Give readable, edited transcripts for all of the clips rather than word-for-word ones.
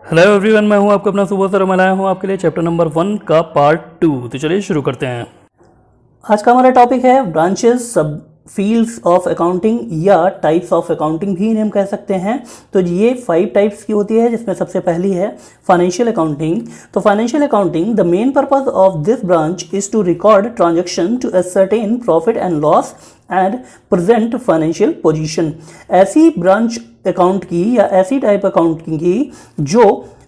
Hello everyone, मैं हूं आपका अपना सुबह सर। मैं लाया हूं आपके लिए चैप्टर नंबर 1 का पार्ट 2। तो चलिए शुरू करते हैं। आज का हमारा टॉपिक है ब्रांचेस, सब फील्ड्स ऑफ अकाउंटिंग या टाइप्स ऑफ अकाउंटिंग भी हम कह सकते हैं। तो ये 5 टाइप्स की होती है, जिसमें सबसे पहली है फाइनेंशियल अकाउंटिंग। तो financial accounting, the main purpose of this branch is to record transaction to ascertain profit and loss and present financial position. ऐसी ब्रांच अकाउंट की या ऐसी टाइप अकाउंटिंग की जो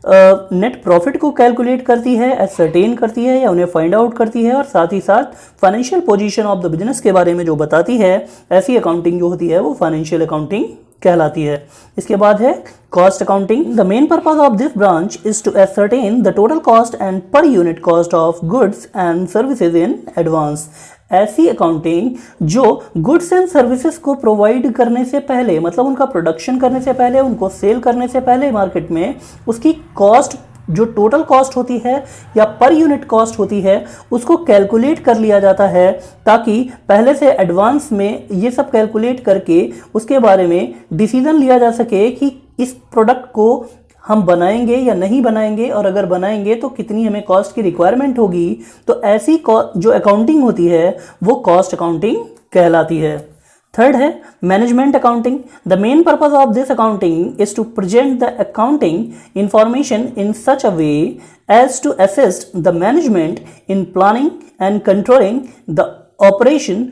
नेट प्रॉफिट को कैलकुलेट करती है, एसर्टेन करती है या उन्हें फाइंड आउट करती है, और साथ ही साथ financial position of the business के बारे में जो बताती है, ऐसी अकाउंटिंग जो होती है वो फाइनेंशियल अकाउंटिंग कहलाती है। इसके बाद है cost accounting. The main purpose of this branch is to ascertain the total cost and per unit cost of goods and services in advance. ऐसी अकाउंटिंग जो गुड्स एंड सर्विसेज को प्रोवाइड करने से पहले, मतलब उनका प्रोडक्शन करने से पहले, उनको सेल करने से पहले मार्केट में, उसकी कॉस्ट जो टोटल कॉस्ट होती है या पर यूनिट कॉस्ट होती है उसको कैलकुलेट कर लिया जाता है, ताकि पहले से एडवांस में ये सब कैलकुलेट करके उसके बारे में डिसीजन लिया जा सके कि इस प्रोडक्ट को हम बनाएंगे या नहीं बनाएंगे, और अगर बनाएंगे तो कितनी हमें कॉस्ट की रिक्वायरमेंट होगी। तो ऐसी जो अकाउंटिंग होती है वो कॉस्ट अकाउंटिंग कहलाती है। थर्ड है management accounting. The main purpose of this accounting is to present the accounting information in such a way as to assist the management in planning and controlling the operation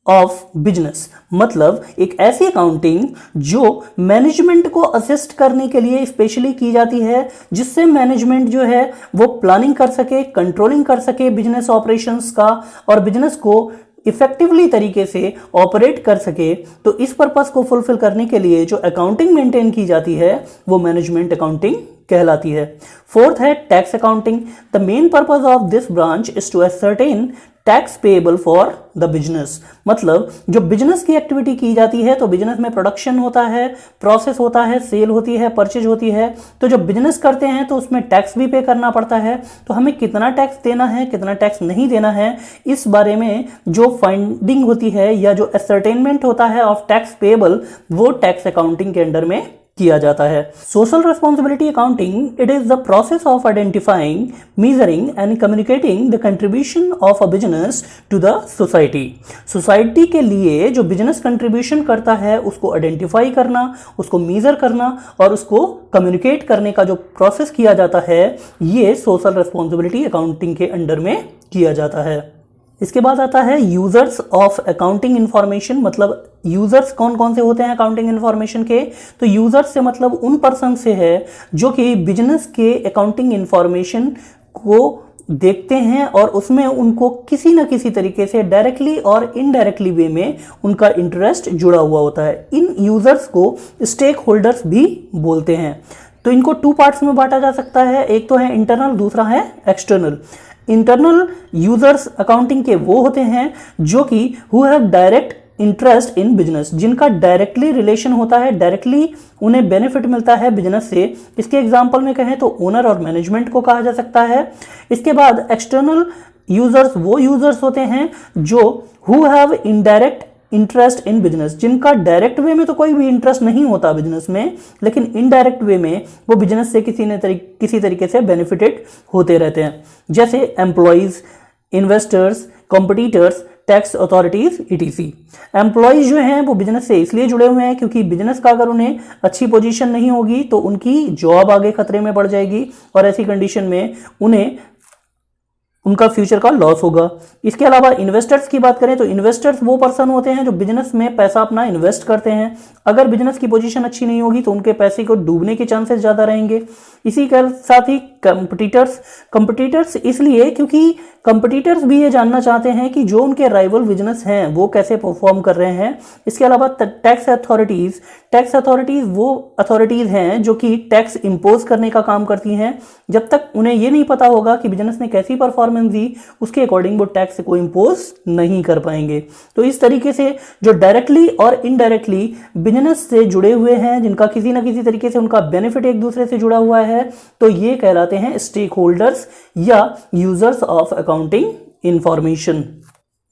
of business. मतलब एक ऐसी accounting जो management को assist करने के लिए specially की जाती है, जिससे मैनेजमेंट जो है वो प्लानिंग कर सके, कंट्रोलिंग कर सके बिजनेस ऑपरेशंस का, और बिजनेस को इफेक्टिवली तरीके से ऑपरेट कर सके। तो इस पर्पस को फुलफिल करने के लिए जो अकाउंटिंग मेंटेन की जाती है वो मैनेजमेंट अकाउंटिंग कहलाती है। फोर्थ है tax accounting. The main purpose of this branch is to ascertain tax payable for the business. मतलब जो बिजनेस की एक्टिविटी की जाती है, तो बिजनेस में प्रोडक्शन होता है, प्रोसेस होता है, सेल होती है, परचेज होती है। तो जो बिजनेस करते हैं तो उसमें टैक्स भी पे करना पड़ता है। तो हमें कितना टैक्स देना है, कितना टैक्स नहीं देना है, इस बारे में जो फाइंडिंग होती है या जो असर्टेनमेंट होता है ऑफ टैक्स पेएबल, वो टैक्स अकाउंटिंग के अंडर में किया जाता है। Social responsibility accounting, it is the process of identifying, measuring and communicating the contribution of a business to the society. Society के लिए जो बिजनेस कंट्रीब्यूशन करता है उसको आइडेंटिफाई करना, उसको मेजर करना और उसको कम्युनिकेट करने का जो प्रोसेस किया जाता है, ये सोशल रिस्पॉन्सिबिलिटी अकाउंटिंग के अंडर में किया जाता है। इसके बाद आता है यूजर्स ऑफ अकाउंटिंग इंफॉर्मेशन। मतलब यूजर्स कौन कौन से होते हैं अकाउंटिंग इंफॉर्मेशन के? तो यूजर्स से मतलब उन पर्सन से है जो कि बिजनेस के अकाउंटिंग इंफॉर्मेशन को देखते हैं और उसमें उनको किसी न किसी तरीके से डायरेक्टली और इनडायरेक्टली वे में उनका इंटरेस्ट जुड़ा हुआ होता है। इन यूजर्स को स्टेक होल्डर्स भी बोलते हैं। तो इनको 2 पार्ट्स में बांटा जा सकता है, एक तो है इंटरनल, दूसरा है एक्सटर्नल। इंटरनल यूजर्स अकाउंटिंग के वो होते हैं जो कि who have direct interest in business, जिनका डायरेक्टली रिलेशन होता है, डायरेक्टली उन्हें बेनिफिट मिलता है बिजनेस से। इसके एग्जांपल में कहें तो ओनर और मैनेजमेंट को कहा जा सकता है। इसके बाद एक्सटर्नल यूजर्स वो यूजर्स होते हैं जो who have indirect interest in business, जिनका डायरेक्ट वे में तो कोई भी इंटरेस्ट नहीं होता बिजनेस में, लेकिन इनडायरेक्ट वे में वो बिजनेस से किसी तरीके से बेनिफिटेड होते रहते हैं, जैसे employees, investors, competitors, tax authorities, etc. Employees जो हैं वो बिजनेस से इसलिए जुड़े हुए हैं क्योंकि बिजनेस का अगर उन्हें अच्छी पोजीशन नहीं होगी तो उनकी जॉब आगे खतरे में पड़ जाएगी, और ऐसी कंडीशन में उन्हें उनका फ्यूचर का लॉस होगा। इसके अलावा इन्वेस्टर्स की बात करें तो इन्वेस्टर्स वो पर्सन होते हैं जो बिजनेस में पैसा अपना इन्वेस्ट करते हैं। अगर बिजनेस की पोजीशन अच्छी नहीं होगी तो उनके पैसे को डूबने के चांसेस ज़्यादा रहेंगे। इसी के साथ ही कंपटीटर्स इसलिए क्योंकि कंपटीटर्स भी ये जानना चाहते हैं कि जो उनके राइवल बिजनेस हैं वो कैसे परफॉर्म कर रहे हैं। इसके अलावा टैक्स अथॉरिटीज वो अथॉरिटीज हैं जो कि टैक्स इंपोज करने का काम करती हैं। जब तक उन्हें ये नहीं पता होगा कि बिजनेस ने कैसी परफॉर्मेंस दी, उसके अकॉर्डिंग वो टैक्स को इंपोज नहीं कर पाएंगे। तो इस तरीके से जो डायरेक्टली और इनडायरेक्टली बिजनेस से जुड़े हुए हैं, जिनका किसी न किसी तरीके से उनका बेनिफिट एक दूसरे से जुड़ा हुआ है, तो ये कहलाते हैं स्टेक होल्डर्स या users of accounting information.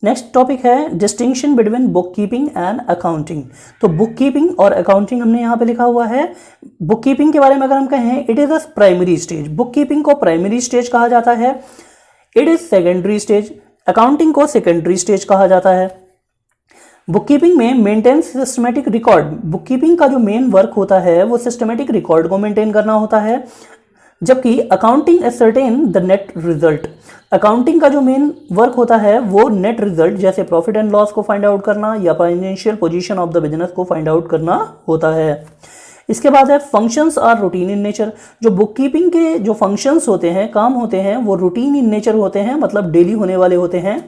Next topic है distinction between bookkeeping and accounting. तो बुक कीपिंग और अकाउंटिंग हमने यहाँ पे लिखा हुआ है। बुक कीपिंग के बारे में अगर हम कहें, it is a primary stage. Book keeping को प्राइमरी स्टेज कहा जाता है। It is secondary stage. Accounting को सेकेंडरी स्टेज कहा जाता है। बुक कीपिंग में maintain systematic record. Book keeping का जो मेन वर्क होता है वो सिस्टमेटिक रिकॉर्ड को मेंटेन करना होता है, जबकि accounting ascertain the net result. Accounting का जो मेन वर्क होता है वो नेट रिजल्ट जैसे प्रॉफिट एंड लॉस को फाइंड आउट करना या financial position of the business को फाइंड आउट करना होता है। इसके बाद है functions are routine in nature. जो बुक कीपिंग के जो फंक्शंस होते हैं, काम होते हैं, वो रूटीन इन नेचर होते हैं, मतलब डेली होने वाले होते हैं,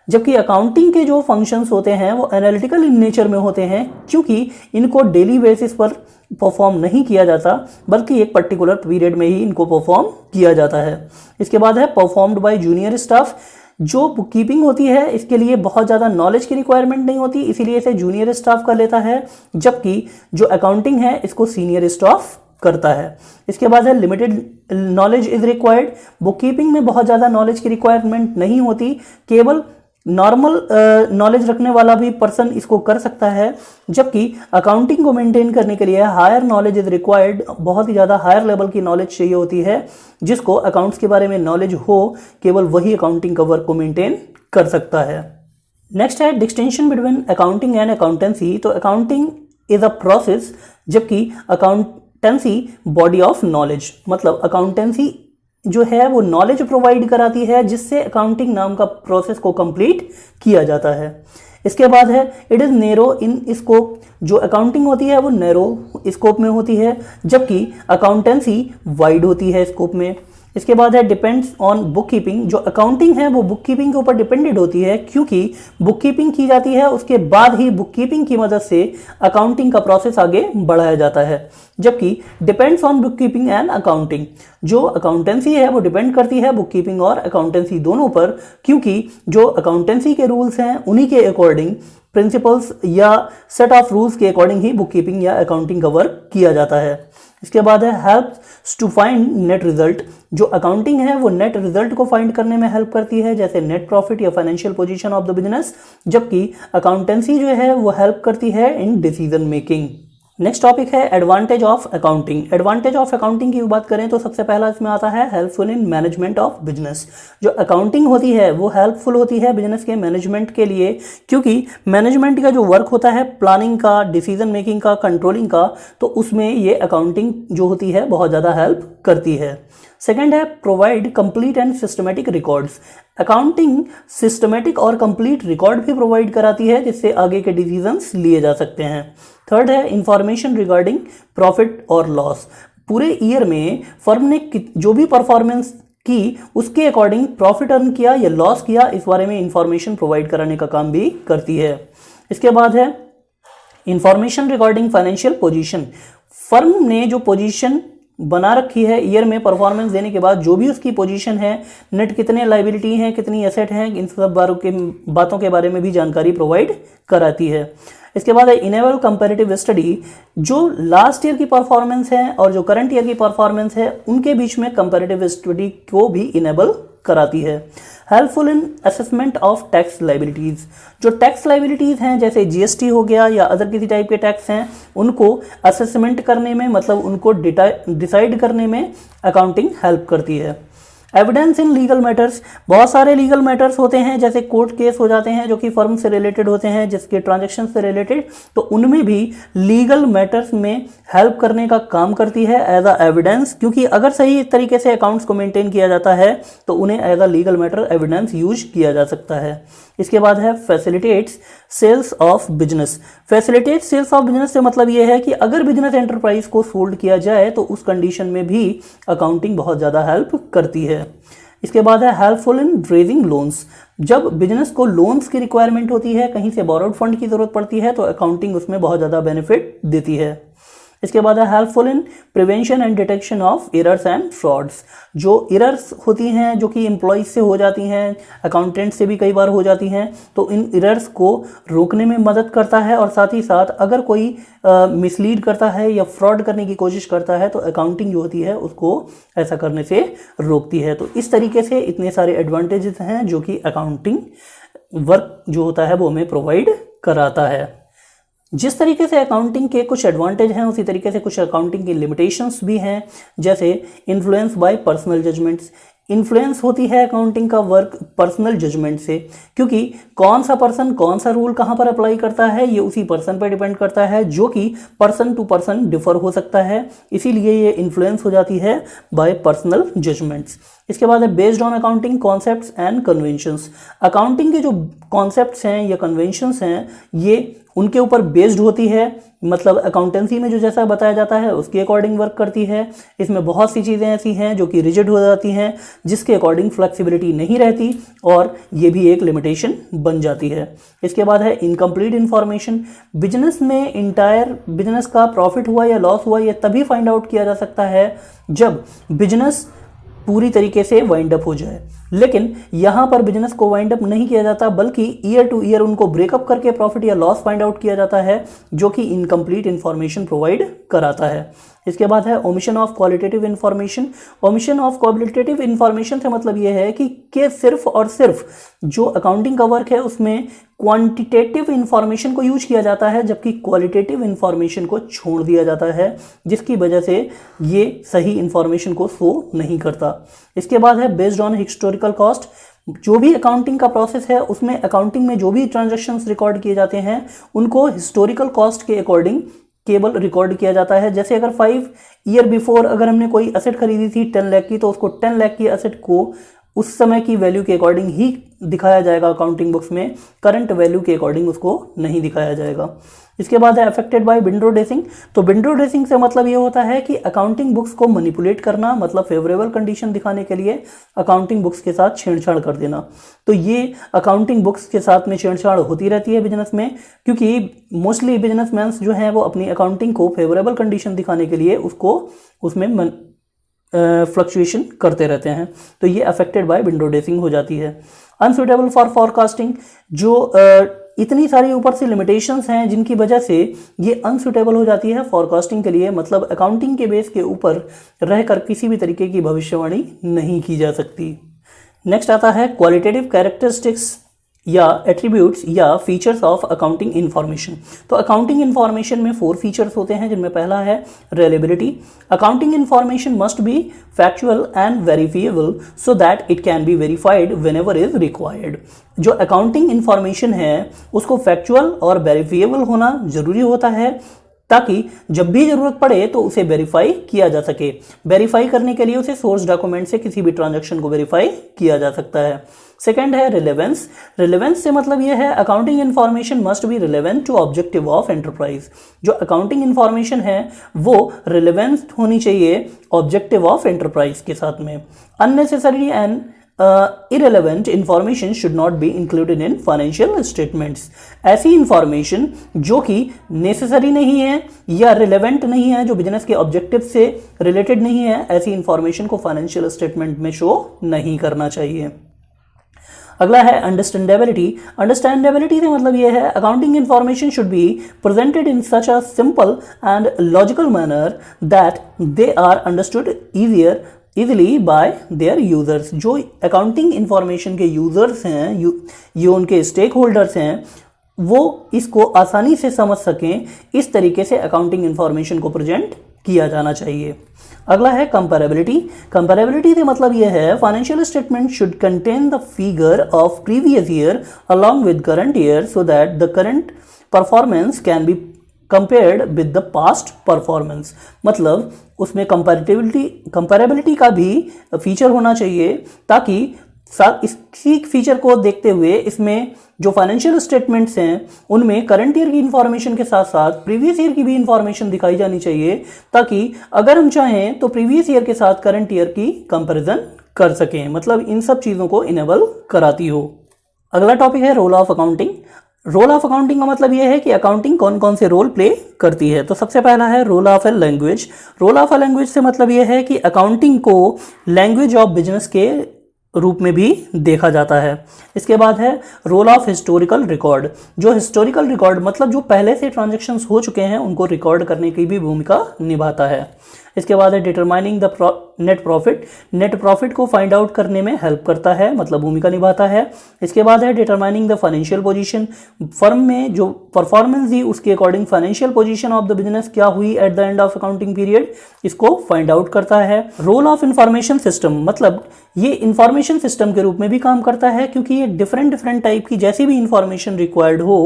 जबकि अकाउंटिंग के जो फंक्शंस होते हैं वो एनालिटिकल इन नेचर में होते हैं, क्योंकि इनको डेली बेसिस पर परफॉर्म नहीं किया जाता बल्कि एक पर्टिकुलर पीरियड में ही इनको परफॉर्म किया जाता है। इसके बाद है परफॉर्म्ड बाय जूनियर स्टाफ। जो बुक कीपिंग होती है इसके लिए बहुत ज़्यादा नॉलेज की रिक्वायरमेंट नहीं होती, इसीलिए इसे जूनियर स्टाफ कर लेता है, जबकि जो अकाउंटिंग है इसको सीनियर स्टाफ करता है। इसके बाद है limited knowledge is required. Book keeping में बहुत ज़्यादा नॉलेज की रिक्वायरमेंट नहीं होती, केवल नॉर्मल नॉलेज रखने वाला भी पर्सन इसको कर सकता है, जबकि अकाउंटिंग को मेंटेन करने के लिए हायर नॉलेज इज रिक्वायर्ड। बहुत ही ज़्यादा हायर लेवल की नॉलेज चाहिए होती है, जिसको अकाउंट्स के बारे में नॉलेज हो केवल वही अकाउंटिंग का वर्क को मेंटेन कर सकता है। नेक्स्ट है distinction between accounting and accountancy. तो अकाउंटिंग इज अ प्रोसेस, जबकि अकाउंटेंसी बॉडी ऑफ नॉलेज। मतलब अकाउंटेंसी जो है वो नॉलेज प्रोवाइड कराती है जिससे अकाउंटिंग नाम का प्रोसेस को कंप्लीट किया जाता है। इसके बाद है it is narrow in scope. जो अकाउंटिंग होती है वो नैरो स्कोप में होती है, जबकि अकाउंटेंसी वाइड होती है स्कोप में। इसके बाद है डिपेंड्स ऑन बुक कीपिंग। जो अकाउंटिंग है वो बुक कीपिंग के ऊपर डिपेंडेड होती है, क्योंकि बुक कीपिंग की जाती है उसके बाद ही बुक कीपिंग की मदद से अकाउंटिंग का प्रोसेस आगे बढ़ाया जाता है, जबकि depends on book keeping and accounting. जो अकाउंटेंसी है वो डिपेंड करती है बुक कीपिंग और अकाउंटेंसी दोनों पर, क्योंकि जो अकाउंटेंसी के रूल्स हैं उन्हीं के अकॉर्डिंग, प्रिंसिपल्स या सेट ऑफ रूल्स के अकॉर्डिंग ही बुक कीपिंग या अकाउंटिंग का वर्क किया जाता है। इसके बाद है helps to find net result. जो अकाउंटिंग है वो नेट रिजल्ट को फाइंड करने में हेल्प करती है, जैसे नेट प्रॉफिट या financial position of the business, जबकि अकाउंटेंसी जो है वो हेल्प करती है in decision making. Next topic है advantage of accounting. Advantage of accounting की बात करें तो सबसे पहला इसमें आता है helpful in management of business. जो अकाउंटिंग होती है वो हेल्पफुल होती है बिजनेस के मैनेजमेंट के लिए, क्योंकि मैनेजमेंट का जो वर्क होता है प्लानिंग का, डिसीजन मेकिंग का, कंट्रोलिंग का, तो उसमें ये अकाउंटिंग जो होती है बहुत ज़्यादा हेल्प करती है। सेकेंड है provide complete and systematic records. Accounting systematic और कंप्लीट रिकॉर्ड भी प्रोवाइड कराती है जिससे आगे के डिसीजंस लिए जा सकते हैं। थर्ड है इंफॉर्मेशन रिगार्डिंग प्रॉफिट और लॉस। पूरे ईयर में फर्म ने जो भी परफॉर्मेंस की उसके अकॉर्डिंग प्रॉफिट अर्न किया या लॉस किया, इस बारे में इंफॉर्मेशन प्रोवाइड कराने का काम भी करती है। इसके बाद है information regarding financial position. Firm ने जो पोजीशन बना रखी है ईयर में परफॉर्मेंस देने के बाद, जो भी उसकी पोजीशन है, नेट कितने लाइबिलिटी हैं, कितनी एसेट हैं, इन सब बातों के बारे में भी जानकारी प्रोवाइड कराती है। इसके बाद है इनेबल कंपैरेटिव स्टडी। जो लास्ट ईयर की परफॉर्मेंस है और जो करंट ईयर की परफॉर्मेंस है उनके बीच में कंपैरेटिव स्टडी को भी इनेबल कराती है। Helpful in assessment of tax liabilities. जो टैक्स लाइबिलिटीज़ हैं जैसे जीएसटी हो गया या अदर किसी टाइप के टैक्स हैं, उनको असेसमेंट करने में, मतलब उनको डिसाइड करने में अकाउंटिंग हेल्प करती है। Evidence in legal matters. बहुत सारे लीगल मैटर्स होते हैं, जैसे कोर्ट केस हो जाते हैं जो कि फर्म से रिलेटेड होते हैं, जिसके ट्रांजैक्शन से रिलेटेड, तो उनमें भी लीगल मैटर्स में हेल्प करने का काम करती है एज अ एविडेंस, क्योंकि अगर सही तरीके से अकाउंट्स को मेंटेन किया जाता है तो उन्हें as a legal matter evidence use किया जा सकता है। इसके बाद है facilitates sales of business. Facilitate sales of business से मतलब ये है कि अगर बिजनेस एंटरप्राइज को सोल्ड किया जाए तो उस कंडीशन में भी अकाउंटिंग बहुत ज़्यादा हेल्प करती है। इसके बाद है हेल्पफुल इन रेजिंग लोन्स। जब बिजनेस को लोन्स की रिक्वायरमेंट होती है, कहीं से बोरोड फंड की जरूरत पड़ती है, तो अकाउंटिंग उसमें बहुत ज़्यादा बेनिफिट देती है। इसके बाद है helpful in prevention and detection of errors and frauds. जो एरर्स होती हैं जो कि एम्प्लॉयज से हो जाती हैं, अकाउंटेंट से भी कई बार हो जाती हैं, तो इन एरर्स को रोकने में मदद करता है, और साथ ही साथ अगर कोई मिसलीड करता है या फ्रॉड करने की कोशिश करता है तो अकाउंटिंग जो होती है उसको ऐसा करने से रोकती है। तो इस तरीके से इतने सारे एडवांटेजेस हैं जो कि अकाउंटिंग वर्क जो होता है वो हमें प्रोवाइड कराता है। जिस तरीके से अकाउंटिंग के कुछ एडवांटेज हैं उसी तरीके से कुछ अकाउंटिंग की लिमिटेशंस भी हैं, जैसे influence by personal judgements. Influence होती है अकाउंटिंग का वर्क पर्सनल जजमेंट से, क्योंकि कौन सा पर्सन कौन सा रूल कहाँ पर अप्लाई करता है ये उसी पर्सन पर डिपेंड करता है, जो कि पर्सन टू पर्सन डिफर हो सकता है, इसीलिए ये इन्फ्लुएंस हो जाती है बाय पर्सनल जजमेंट्स। इसके बाद है based on accounting concepts and conventions. Accounting के जो कॉन्सेप्ट्स हैं या कन्वेंशंस हैं ये उनके ऊपर बेस्ड होती है, मतलब अकाउंटेंसी में जो जैसा बताया जाता है उसके अकॉर्डिंग वर्क करती है। इसमें बहुत सी चीज़ें ऐसी हैं जो कि रिजिड हो जाती हैं, जिसके अकॉर्डिंग फ्लेक्सिबिलिटी नहीं रहती, और ये भी एक लिमिटेशन बन जाती है। इसके बाद है इनकम्प्लीट इन्फॉर्मेशन। बिजनेस में इंटायर बिजनेस का प्रॉफिट हुआ या लॉस हुआ ये तभी फाइंड आउट किया जा सकता है जब बिजनेस पूरी तरीके से वाइंड अप हो जाए, लेकिन यहाँ पर बिजनेस को वाइंड अप नहीं किया जाता, बल्कि ईयर टू ईयर उनको ब्रेकअप करके प्रॉफिट या लॉस फाइंड आउट किया जाता है, जो कि इनकम्प्लीट इन्फॉर्मेशन प्रोवाइड कराता है। इसके बाद है omission of qualitative information. Omission of qualitative information से मतलब ये है कि सिर्फ और सिर्फ जो अकाउंटिंग का वर्क है उसमें क्वांटिटेटिव इन्फॉर्मेशन को यूज किया जाता है, जबकि क्वालिटेटिव इन्फॉर्मेशन को छोड़ दिया जाता है, जिसकी वजह से ये सही इन्फॉर्मेशन को शो नहीं करता। इसके बाद है बेस्ड ऑन हिस्टोरिकल कॉस्ट। जो भी अकाउंटिंग का प्रोसेस है उसमें अकाउंटिंग में जो भी ट्रांजैक्शंस रिकॉर्ड किए जाते हैं उनको हिस्टोरिकल कॉस्ट के अकॉर्डिंग केवल रिकॉर्ड किया जाता है। जैसे अगर 5 ईयर बिफोर अगर हमने कोई एसेट खरीदी थी 10 लाख की, तो उसको 10 लाख की एसेट को उस समय की वैल्यू के अकॉर्डिंग ही दिखाया जाएगा अकाउंटिंग बुक्स में, करंट वैल्यू के अकॉर्डिंग उसको नहीं दिखाया जाएगा। इसके बाद है अफेक्टेड बाय विंडो ड्रेसिंग। तो विंडो ड्रेसिंग से मतलब ये होता है कि अकाउंटिंग बुक्स को मैनिपुलेट करना, मतलब फेवरेबल कंडीशन दिखाने के लिए अकाउंटिंग बुक्स के साथ छेड़छाड़ कर देना। तो ये अकाउंटिंग बुक्स के साथ में छेड़छाड़ होती रहती है बिजनेस में, क्योंकि मोस्टली बिजनेसमैन जो हैं वो अपनी अकाउंटिंग को फेवरेबल कंडीशन दिखाने के लिए उसको उसमें फ्लक्चुएशन करते रहते हैं। तो ये अफेक्टेड बाय विंडो ड्रेसिंग हो जाती है। Unsuitable for forecasting. जो इतनी सारी ऊपर से लिमिटेशंस हैं जिनकी वजह से ये अनसुटेबल हो जाती है फॉरकास्टिंग के लिए, मतलब अकाउंटिंग के बेस के ऊपर रहकर किसी भी तरीके की भविष्यवाणी नहीं की जा सकती। नेक्स्ट आता है क्वालिटेटिव कैरेक्टरिस्टिक्स या एट्रीब्यूट्स या फीचर्स ऑफ अकाउंटिंग इन्फॉर्मेशन। तो अकाउंटिंग इन्फॉर्मेशन में 4 फीचर्स होते हैं, जिनमें पहला है reliability. Accounting information must B factual and verifiable so that it can be verified whenever is required. जो अकाउंटिंग इन्फॉर्मेशन है उसको फैक्चुअल और वेरीफाइबल होना जरूरी होता है, ताकि जब भी जरूरत पड़े तो उसे वेरीफाई किया जा सके। वेरीफाई करने के लिए उसे सोर्स डॉक्यूमेंट से किसी भी ट्रांजैक्शन को वेरीफाई किया जा सकता है। सेकंड है रिलेवेंस। रिलेवेंस से मतलब यह है accounting information must be relevant to objective of enterprise. जो अकाउंटिंग इन्फॉर्मेशन है वो रिलेवेंट होनी चाहिए ऑब्जेक्टिव ऑफ एंटरप्राइज के साथ में। Unnecessary and irrelevant information should not be included in financial statements। ऐसी इंफॉर्मेशन जो कि नेसेसरी नहीं है या रिलेवेंट नहीं है, जो बिजनेस के ऑब्जेक्टिव से रिलेटेड नहीं है, ऐसी इंफॉर्मेशन को फाइनेंशियल स्टेटमेंट में शो नहीं करना चाहिए। अगला है अंडरस्टैंडेबिलिटी। अंडरस्टैंडेबिलिटी से मतलब यह है accounting information should be presented in such a simple and logical manner that they are understood easily by their users. जो अकाउंटिंग इंफॉर्मेशन के यूजर्स हैं, ये उनके स्टेक होल्डर्स हैं, वो इसको आसानी से समझ सकें, इस तरीके से अकाउंटिंग इंफॉर्मेशन को प्रेजेंट किया जाना चाहिए। अगला है कंपैरेबिलिटी। कंपैरेबिलिटी से मतलब यह है financial statement should contain the figure of previous year along with current year so that the current performance can be compared with the past performance. मतलब उसमें कंपैरेबिलिटी का भी फीचर होना चाहिए, ताकि इसी फीचर को देखते हुए इसमें जो फाइनेंशियल स्टेटमेंट्स हैं उनमें करंट ईयर की इंफॉर्मेशन के साथ साथ प्रीवियस ईयर की भी इंफॉर्मेशन दिखाई जानी चाहिए, ताकि अगर हम चाहें तो प्रीवियस ईयर के साथ करंट ईयर की कंपैरिजन कर सकें। मतलब इन सब चीज़ों को इनेबल कराती हो। अगला टॉपिक है role of accounting. Role of accounting का मतलब यह है कि अकाउंटिंग कौन कौन से रोल प्ले करती है। तो सबसे पहला है role of a language. Role of a language से मतलब यह है कि अकाउंटिंग को लैंग्वेज ऑफ बिजनेस के रूप में भी देखा जाता है। इसके बाद है रोल ऑफ हिस्टोरिकल रिकॉर्ड। जो हिस्टोरिकल रिकॉर्ड मतलब जो पहले से ट्रांजैक्शंस हो चुके हैं उनको रिकॉर्ड करने की भी भूमिका निभाता है। इसके बाद है determining the net profit, net profit को फाइंड आउट करने में हेल्प करता है, मतलब भूमिका निभाता है। इसके बाद है determining the financial position, firm में जो परफॉर्मेंस दी उसके according financial position of the business क्या हुई at the end of accounting period, इसको फाइंड आउट करता है। रोल ऑफ इंफॉर्मेशन सिस्टम, मतलब ये इंफॉर्मेशन सिस्टम के रूप में भी काम करता है, क्योंकि ये डिफरेंट डिफरेंट टाइप की जैसी भी इंफॉर्मेशन रिक्वायर्ड हो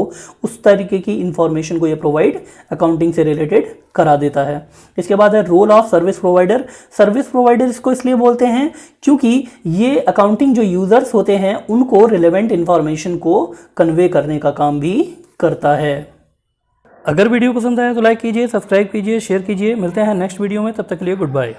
उस तरीके की इंफॉर्मेशन को ये प्रोवाइड अकाउंटिंग से रिलेटेड करा देता है। इसके बाद है role of service provider, service provider इसको इसलिए बोलते हैं क्योंकि ये अकाउंटिंग जो यूजर्स होते हैं उनको रिलेवेंट इंफॉर्मेशन को कन्वे करने का काम भी करता है। अगर वीडियो पसंद आया तो लाइक कीजिए, सब्सक्राइब कीजिए, शेयर कीजिए। मिलते हैं नेक्स्ट वीडियो में, तब तक के लिए गुड बाय।